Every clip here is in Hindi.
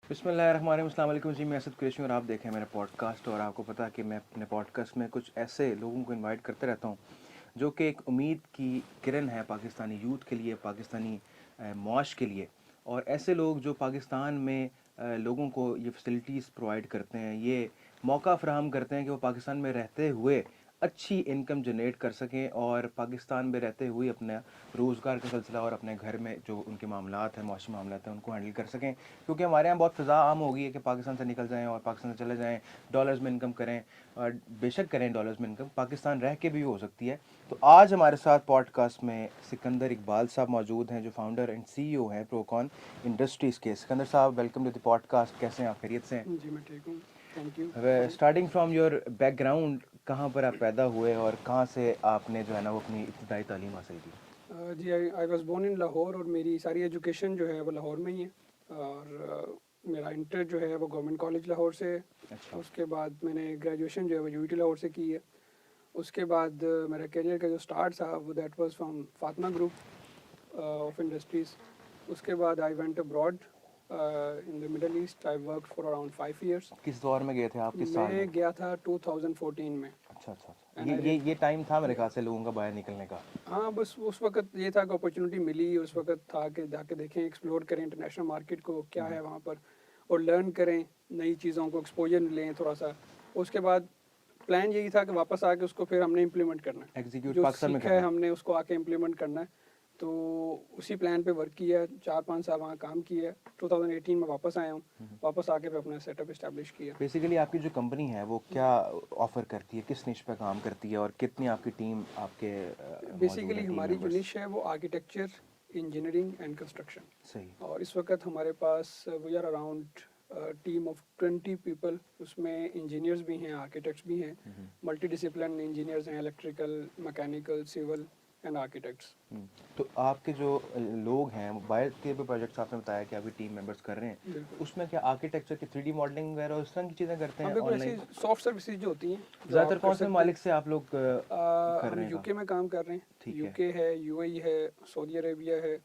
बिस्मिल्लाहिर्रहमानिर्रहीम। अस्सलाम वालेकुम जी, मैं असद कुरैशी और आप देखें मेरा पॉडकास्ट। और आपको पता है कि मैं अपने पॉडकास्ट में कुछ ऐसे लोगों को इनवाइट करते रहता हूँ जो कि एक उम्मीद की किरण है पाकिस्तानी यूथ के लिए, पाकिस्तानी मुआश के लिए। और ऐसे लोग जो पाकिस्तान में लोगों को ये फैसिलिटीज़ प्रोवाइड करते हैं, ये मौका फ़राहम करते हैं कि वो पाकिस्तान में रहते हुए अच्छी इनकम जनरेट कर सकें और पाकिस्तान में रहते हुए अपना रोज़गार का सिलसिला और अपने घर में जो उनके मामलात हैं, मुआशी मामलात हैं, उनको हैंडल कर सकें। क्योंकि हमारे यहाँ बहुत फ़िज़ा आम हो गई है कि पाकिस्तान से निकल जाएँ और पाकिस्तान से चले जाएँ, डॉलर्स में इनकम करें। और बेशक करें डॉलर्स में इनकम, पाकिस्तान रह के भी हो सकती है। तो आज हमारे साथ पॉडकास्ट में सिकंदर इकबाल साहब मौजूद हैं, जो फाउंडर एंड CEO हैं प्रोकॉन इंडस्ट्रीज़ के। सिकंदर साहब, वेलकम टू द पॉडकास्ट। कैसे हैं आप? खैरियत से हैं? जी, मैं ठीक हूँ। Thank you. Starting from your background, कहाँ पर आप पैदा हुए और कहाँ से आपने जो है ना वो अपनी इब्तदाई तालीम हासिल की? जी, I was born in Lahore और मेरी सारी एजुकेशन जो है वो लाहौर में ही है। और मेरा इंटर जो है वो गवर्नमेंट कॉलेज लाहौर से है। अच्छा। उसके बाद मैंने ग्रेजुएशन जो है वो यूईटी लाहौर से की है। उसके बाद मेरा करियर का जो स्टार्ट था वो that was from Fatima group of industries. उसके बाद I went abroad in the middle east. I worked for around 5 years. किस दौर में गए थे आप, किस साल में? मैं गया था 2014 में। अच्छा अच्छा अच्छा, एंड ये आई ये डिड। ये टाइम था मेरे ख्याल से लोगों का बाहर निकलने का। हाँ, बस उस वक़्त ये था कि अपॉर्चुनिटी मिली, उस वक़्त था कि जाके देखें, एक्सप्लोर करें इंटरनेशनल मार्केट को, क्या है वहाँ पर, और लर्न करें, नई चीज़ों को एक्सपोज़र लें थोड़ा-सा। उसके बाद प्लान यही था कि वापस आके उसको फिर हमने इम्प्लीमेंट करना है। एग्जीक्यूट जो पाकिस्तान में सीखा है करना है। हमने उसको आके इम्प्लीमेंट करना है। तो उसी प्लान पे वर्क किया, 4-5 साल वहाँ काम किया। 2018 में वापस आया हूँ। वापस आके फिर अपना सेटअप एस्टेब्लिश किया। बेसिकली आपकी जो कंपनी है वो क्या ऑफर करती है, किस निश पे काम करती है और कितनी आपकी टीम आपके मौजूद बेसिकली है, टीम हमारी जो मेंबर्स? निश है वो आर्किटेक्चर, इंजीनियरिंग एंड कंस्ट्रक्शन। सही। और इस वक्त हमारे पास we are around team of 20 people. उसमें इंजीनियर्स भी हैं, आर्किटेक्ट्स भी हैं, मल्टी डिसिप्लिन इंजीनियर्स हैं, electrical, mechanical, civil and architects. तो आपके जो लोग हैं, मोबाइल के भी प्रोजेक्ट्स आपने बताया कि आपकी टीम मेंबर्स कर रहे हैं, बिल्कुल। उसमें क्या आर्किटेक्चर की 3D मॉडलिंग वगैरह उस तरह की चीज़ें करते हाँ, हैं बिल्कुल ऐसी ऑनलाइन? सॉफ्ट सर्विसेज जो होती हैं जो ज़्यादातर आप कर कौन से सकते हैं। मालिक से आप लोग कर हम रहे हैं काम? यूके में काम कर रहे हैं। ठीक है। यूके है, यूएई है, सऊदी अरेबिया है,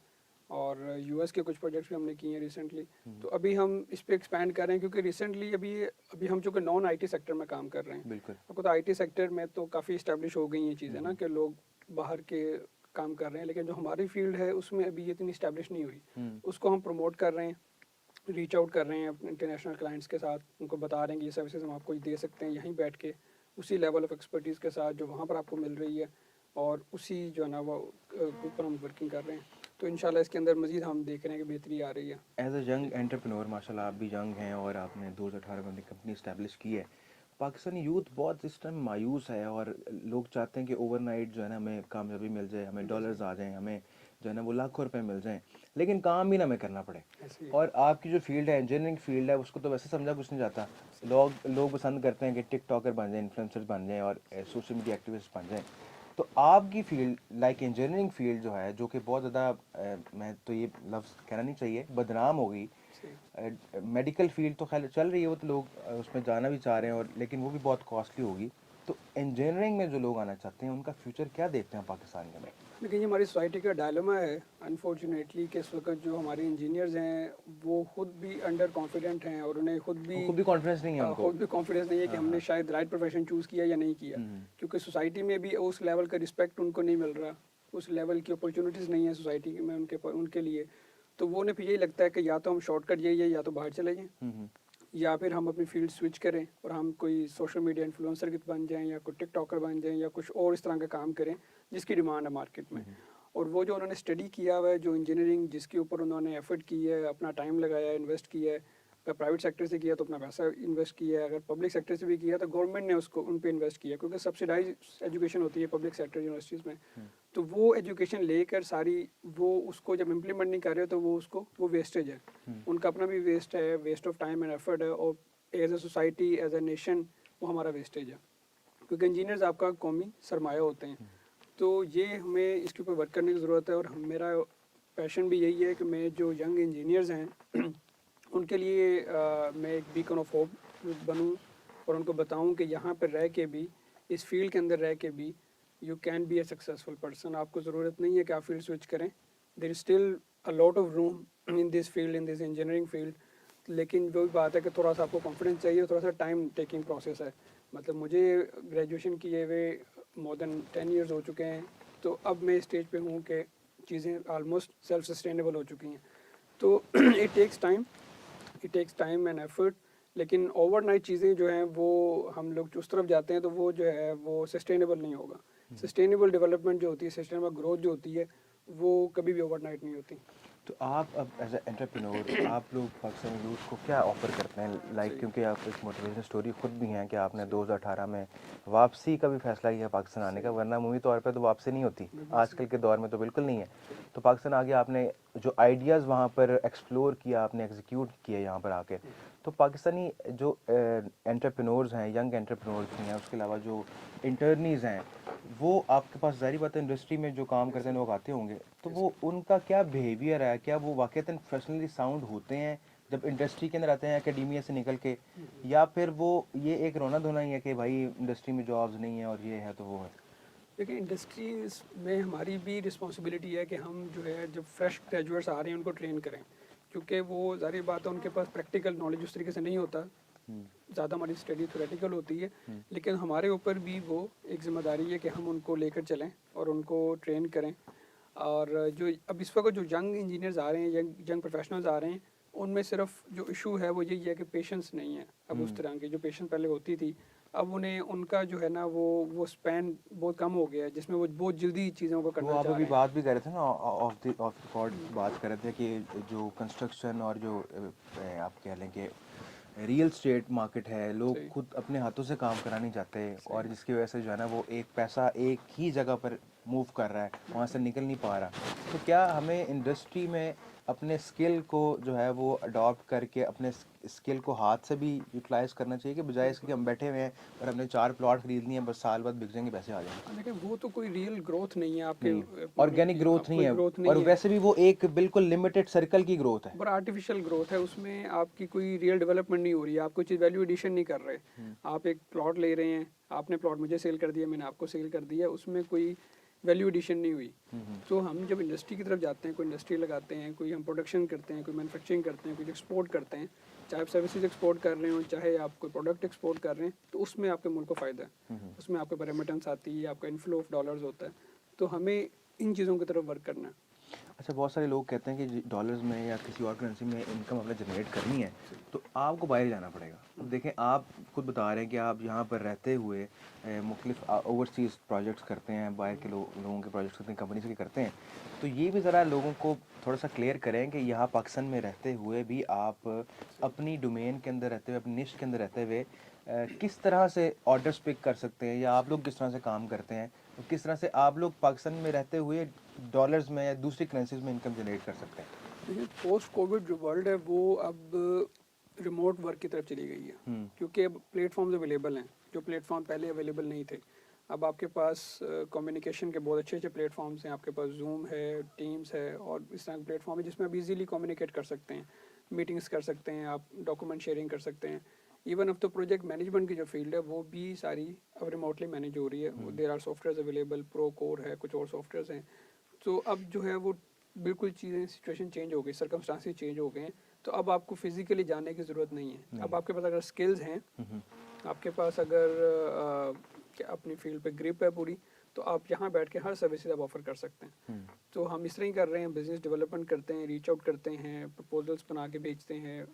और यूएस के कुछ प्रोजेक्ट्स भी हमने किए हैं रिसेंटली। तो अभी हम इस पे एक्सपैंड कर रहे हैं क्योंकि रिसेंटली अभी अभी हम चूँकि नॉन आईटी सेक्टर में काम कर रहे हैं। बिल्कुल। आपको तो आईटी सेक्टर में तो काफ़ी इस्टेब्लिश हो गई ये चीज़ें ना, कि लोग बाहर के काम कर रहे हैं, लेकिन जो हमारी फील्ड है उसमें अभी ये इतनी इस्टेब्लिश नहीं हुई। उसको हम प्रमोट कर रहे हैं, रीच आउट कर रहे हैं अपने इंटरनेशनल क्लाइंट्स के साथ। उनको बता रहे हैं कि ये सर्विसेज हम आपको दे सकते हैं यहीं बैठ के, उसी लेवल ऑफ एक्सपर्टीज़ के साथ जो वहाँ पर आपको मिल रही है, और उसी जो है ना वो ऊपर हम वर्किंग कर रहे हैं। तो इंशाल्लाह इसके अंदर मज़ीद हम देख रहे हैं कि बेहतरी आ रही है। एज अ जी। यंग एंटरप्रेन्योर, माशाल्लाह आप भी यंग हैं और आपने 2018 में अपनी कंपनी इस्टेब्लिश की है। पाकिस्तानी यूथ बहुत इस टाइम मायूस है और लोग चाहते हैं कि ओवरनाइट जो है ना हमें कामयाबी मिल जाए, हमें जी, डॉलर्स आ जाएं, हमें जो है ना वो लाखों रुपए मिल जाएं, लेकिन काम भी ना हमें करना पड़े। ऐसे ही। और आपकी जो फील्ड है, इंजीनियरिंग फील्ड है, उसको तो वैसे समझा कुछ नहीं जाता। सही। लोग लोग पसंद करते हैं कि टिकटॉकर बन जाएं, इन्फ्लुएंसर्स बन जाएं और सोशल मीडिया एक्टिविस्ट बन जाएं। तो आपकी फील्ड लाइक इंजीनियरिंग फील्ड जो है, जो कि बहुत ज़्यादा मैं तो ये लफ्ज़ कहना नहीं चाहिए, बदनाम हो गई। सही। मेडिकल फील्ड तो खैर चल रही है, वो तो लोग उसमें जाना भी चाह रहे हैं, और लेकिन वो भी बहुत कॉस्टली होगी। तो इंजीनियरिंग में जो लोग आना चाहते हैं उनका फ्यूचर क्या देखते हैं पाकिस्तान के में? लेकिन ये हमारी सोसाइटी का डायलेमा है अनफॉर्चुनेटली, कि इस वक्त जो हमारे इंजीनियर्स हैं वो खुद भी अंडर कॉन्फिडेंट हैं, और उन्हें खुद भी कॉन्फिडेंस नहीं है उनको। खुद भी कॉन्फिडेंस नहीं है कि हाँ हमने हाँ। शायद राइट प्रोफेशन चूज़ किया या नहीं किया। क्योंकि सोसाइटी में भी उस लेवल का रिस्पेक्ट उनको नहीं मिल रहा, उस लेवल की अपॉर्चुनिटीज़ नहीं है सोसाइटी में उनके लिए। तो वो उन्हें फिर यही लगता है कि या तो हम शॉर्टकट यही है, या तो बाहर चले जाएं, या फिर हम अपनी फील्ड स्विच करें और हम कोई सोशल मीडिया इन्फ्लुएंसर की बन जाएं, या कोई टिकटॉकर बन जाएं, या कुछ और इस तरह का काम करें जिसकी डिमांड है मार्केट में। और वो जो उन्होंने स्टडी किया हुआ है, जो इंजीनियरिंग जिसके ऊपर उन्होंने एफर्ट की है, अपना टाइम लगाया है, इन्वेस्ट किया है, अगर प्राइवेट सेक्टर से किया तो अपना पैसा इन्वेस्ट किया है, अगर पब्लिक सेक्टर से भी किया तो गवर्नमेंट ने उसको उन पे इन्वेस्ट किया, क्योंकि सब्सिडाइज एजुकेशन होती है पब्लिक सेक्टर यूनिवर्सिटीज़ में। तो वो एजुकेशन लेकर सारी, वो उसको जब इम्प्लीमेंट नहीं कर रहे तो वो वेस्टेज है। उनका अपना भी वेस्ट है, waste of time and effort है, और as a society, as a nation, वो हमारा वेस्टेज है। क्योंकि इंजीनियर्स आपका कौमी सरमाया होते हैं। तो ये हमें इसके ऊपर वर्क करने की ज़रूरत है, और मेरा पैशन भी यही है कि मैं जो यंग इंजीनियर्स हैं उनके लिए मैं एक बीकन ऑफ होप बनूं, और उनको बताऊं कि यहाँ पर रह के भी, इस फील्ड के अंदर रह के भी, you can be A successful person. आपको ज़रूरत नहीं है कि आप फील्ड स्विच करें। There is still a lot of room in this field, in this engineering field, लेकिन जो भी बात है कि थोड़ा सा आपको कॉन्फिडेंस चाहिए, थोड़ा सा टाइम टेकिंग प्रोसेस है। मतलब मुझे ग्रेजुएशन किए हुए मोर देन 10 ईयर्स हो चुके हैं, तो अब मैं स्टेज पे हूँ कि चीज़ें ऑलमोस्ट सेल्फ सस्टेनेबल हो चुकी हैं। तो it takes time and effort, लेकिन ओवरनाइट चीज़ें जो हैं वो हम लोग उस तरफ जाते हैं तो वो जो है वो सस्टेनेबल नहीं होगा। सस्टेनेबल डेवलपमेंट जो होती है, सस्टेनेबल ग्रोथ जो होती है, वो कभी भी ओवरनाइट नहीं होती। तो आप अब एज एंटरप्रेन्योर आप लोग पाकिस्तानी यूथ को क्या ऑफर करते हैं, लाइक सही। क्योंकि आप एक मोटिवेशनल स्टोरी खुद भी हैं कि आपने 2018 में वापसी का भी फैसला किया पाकिस्तान आने का, वरना मूवी तौर पे तो वापसी नहीं होती, बिल्कुल आजकल के दौर में तो बिल्कुल नहीं है। सही। तो पाकिस्तान आगे आपने जो आइडियाज़ वहाँ पर एक्सप्लोर किया, आपने एग्जीक्यूट किया यहाँ पर आके, तो पाकिस्तानी जो एंटरप्रेन्योर्स हैं, यंग एंटरप्रेन्योर्स हैं, उसके अलावा जो इंटर्नीज़ हैं, वो आपके पास ज़ाहिर बात है इंडस्ट्री में जो काम करते हैं लोग आते होंगे, तो वो उनका क्या बिहेवियर है, क्या वो वाकईतन प्रोफेशनली साउंड होते हैं जब इंडस्ट्री के अंदर आते हैं एकेडमिया से निकल के, या फिर वो ये एक रोना धोना ही है कि भाई इंडस्ट्री में जॉब्स नहीं है और ये है तो वो है? देखिए, इंडस्ट्रीज में हमारी भी रिस्पॉन्सिबिलिटी है कि हम जो है जब फ्रेश ग्रेजुएट्स आ रहे हैं उनको ट्रेन करें, क्योंकि वो ज़ाहिर बात है उनके पास प्रैक्टिकल नॉलेज उस तरीके से नहीं होता। ज़्यादा हमारी स्टडी थ्योरेटिकल होती है, लेकिन हमारे ऊपर भी वो एक जिम्मेदारी है कि हम उनको लेकर चलें और उनको ट्रेन करें। और जो अब इस वक्त जो यंग इंजीनियर्स आ रहे हैं, यंग प्रोफेशनल्स आ रहे हैं, उनमें सिर्फ जो इशू है वो यही है कि पेशेंस नहीं है। अब उस तरह की जो पेशेंस पहले होती थी, अब उन्हें उनका जो है ना वो स्पैन बहुत कम हो गया है, जिसमें वो बहुत जल्दी चीज़ों को वो करना आप चाह अभी रहे हैं। बात भी कर रहे थे ना, ऑफ रिकॉर्ड बात कर रहे थे कि जो कंस्ट्रक्शन और जो आप कह लें कि रियल स्टेट मार्केट है, लोग सही। खुद अपने हाथों से काम कराना नहीं चाहते, सही। और जिसकी वजह से जो है ना वो एक पैसा एक ही जगह पर मूव कर रहा है, वहाँ से निकल नहीं पा रहा। तो क्या हमें इंडस्ट्री में अपने स्किल को जो है वो अडॉप्ट करके अपने स्किल को हाथ से भी यूटिलाइज करना चाहिए, कि बजाय इसके कि हम बैठे हुए हैं और हमने 4 प्लॉट खरीद लिए हैं, बस साल बाद बिक जाएंगे, पैसे आ जाएंगे? देखिए, वो तो कोई रियल ग्रोथ नहीं है आपके नहीं, इकोनॉमी ऑर्गेनिक की, ग्रोथ नहीं कोई है, ग्रोथ और नहीं है। वैसे भी वो एक बिल्कुल लिमिटेड सर्कल की ग्रोथ है। पर आर्टिफिशियल ग्रोथ है, उसमें आपकी कोई रियल डेवलपमेंट नहीं हो रही है, आप कोई चीज़ वैल्यू एडिशन नहीं कर रहे। आप एक प्लॉट ले रहे हैं, आपने प्लॉट मुझे सेल कर दिया, मैंने आपको सेल कर दिया, उसमें कोई वैल्यू एडिशन नहीं हुई। तो हम जब इंडस्ट्री की तरफ जाते हैं, कोई इंडस्ट्री लगाते हैं, कोई हम प्रोडक्शन करते हैं, कोई मैन्युफैक्चरिंग करते हैं, कोई एक्सपोर्ट करते हैं, चाहे आप सर्विसेज एक्सपोर्ट कर रहे हो, चाहे आप कोई प्रोडक्ट एक्सपोर्ट कर रहे हैं, तो उसमें आपके मुल्क को फ़ायदा है। उसमें आपको रेमिटेंस आती है, आपका इनफ्लो ऑफ डॉलर्स होता है। तो हमें इन चीज़ों की तरफ वर्क करना है। अच्छा, बहुत सारे लोग कहते हैं कि डॉलर्स में या किसी और करेंसी में इनकम अपने जनरेट करनी है तो आपको बाहर जाना पड़ेगा। अब देखें, आप खुद बता रहे हैं कि आप यहाँ पर रहते हुए मुख्तलिफ ओवरसीज़ प्रोजेक्ट्स करते हैं, बाहर के लोगों के प्रोजेक्ट्स करते हैं, कंपनी से करते हैं। तो ये भी ज़रा लोगों को थोड़ा सा क्लियर करें कि यहाँ पाकिस्तान में रहते हुए भी आप अपनी डोमेन के अंदर रहते हुए, अपनी निश के अंदर रहते हुए किस तरह से ऑर्डर्स पिक कर सकते हैं, या आप लोग किस तरह से काम करते हैं, तो किस तरह से आप लोग पाकिस्तान में रहते हुए डॉलर्स में या दूसरी करेंसीज में इनकम जनरेट कर सकते हैं? देखिए, पोस्ट कोविड जो वर्ल्ड है वो अब रिमोट वर्क की तरफ चली गई है, क्योंकि अब प्लेटफॉर्म्स अवेलेबल हैं जो प्लेटफॉर्म पहले अवेलेबल नहीं थे। अब आपके पास कम्युनिकेशन के बहुत अच्छे अच्छे प्लेटफॉर्म्स हैं, आपके पास जूम है, टीम्स है, और इस तरह के प्लेटफॉर्म है जिसमें आप इजीली कम्युनिकेट कर सकते हैं, मीटिंग्स कर सकते हैं, आप डॉक्यूमेंट शेयरिंग कर सकते हैं। इवन अब तो प्रोजेक्ट मैनेजमेंट की जो फील्ड है वो भी सारी अब रिमोटली मैनेज हो रही है। There are software available, Procore है, कुछ और सॉफ्टवेयर हैं। तो अब जो है वो बिल्कुल चीज़ें, सिचुएशन चेंज हो गई, सर्कमस्टांसेस चेंज हो गए हैं। तो अब आपको फिजिकली जाने की ज़रूरत नहीं है। अब आपके पास अगर स्किल्स हैं, आपके पास अगर अपनी फील्ड पे ग्रिप है पूरी, तो आप यहाँ बैठ के हर सर्विसेज आप ऑफर कर सकते हैं। तो हम इस तरह ही कर रहे हैं, बिजनेस डेवलपमेंट करते हैं, रीच आउट करते हैं, प्रपोजल्स बना के भेजते हैं,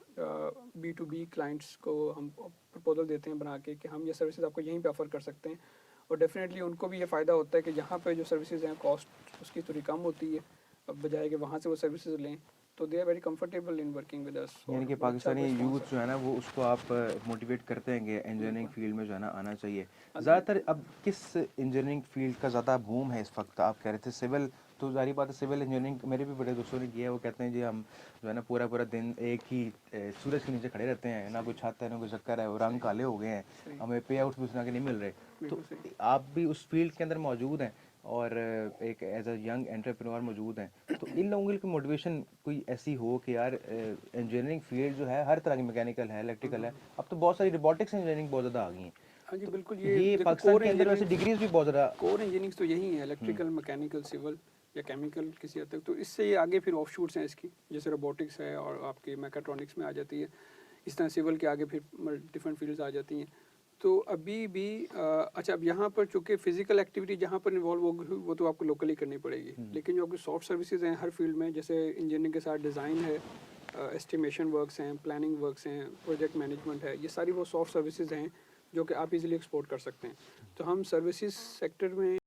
B2B क्लाइंट्स को हम प्रपोजल देते हैं बना के कि हम ये सर्विसेज आपको यहीं पे ऑफर कर सकते हैं। और डेफिनेटली उनको भी ये फ़ायदा होता है कि यहाँ पे जो सर्विसेज हैं कॉस्ट उसकी थोड़ी कम होती है, अब बजाय कि वहाँ से वो सर्विसेज लें। तो they are very comfortable in working with us. यानी कि पाकिस्तानी यूथ जो है ना वो उसको आप मोटिवेट करते हैं कि इंजीनियरिंग फील्ड में जो है ना आना चाहिए। ज़्यादातर अब किस इंजीनियरिंग फील्ड का ज़्यादा बूम है इस वक्त? आप कह रहे थे सिविल, तो जारी बात है सिविल इंजीनियरिंग मेरे भी बड़े दोस्तों ने किया है, वो कहते हैं जी हम जो है ना पूरा पूरा दिन एक ही सूरज के नीचे खड़े रहते हैं, ना कोई छत है ना कोई चक्कर है, वो रंग काले हो गए हैं, हमें पे आउट भी उस तरह के नहीं मिल रहे। तो आप भी उस फील्ड के अंदर मौजूद हैं और एक एज अ यंग एंटरप्रेन्योर मौजूद हैं, तो इन लोगों की मोटिवेशन कोई ऐसी हो कि यार इंजीनियरिंग फील्ड जो है हर तरह की, मैकेनिकल है, इलेक्ट्रिकल है, अब तो बहुत सारी रोबोटिक्स इंजीनियरिंग बहुत ज़्यादा आ गई हैं। हाँ जी, तो बिल्कुल। ये पाकिस्तान के अंदर वैसे डिग्रीज भी बहुत ज़्यादा कोर इंजीनियरिंग तो यही है, इलेक्ट्रिकल, मैकेनिकल, सिविल। या केमिकल किसी हद तक, तो इससे ये आगे फिर ऑफ शूट्स हैं इसकी, जैसे रोबोटिक्स है और आपकी मैकाट्रॉनिक्स में आ जाती है, इस तरह सिविल के आगे फिर डिफरेंट फील्ड्स आ जाती हैं। तो अभी भी अच्छा, अब यहाँ पर चूँकि फिजिकल एक्टिविटी जहाँ पर इन्वॉल्व होगी वो तो आपको लोकली करनी पड़ेगी, लेकिन जो आपकी सॉफ्ट सर्विसेज हैं हर फील्ड में, जैसे इंजीनियरिंग के साथ डिज़ाइन है, एस्टिमेशन वर्क्स हैं, प्लानिंग वर्क्स हैं, प्रोजेक्ट मैनेजमेंट है, ये सारी वो सॉफ्ट सर्विसेज हैं जो कि आप इजीली एक्सपोर्ट कर सकते हैं। तो हम सर्विसेज सेक्टर में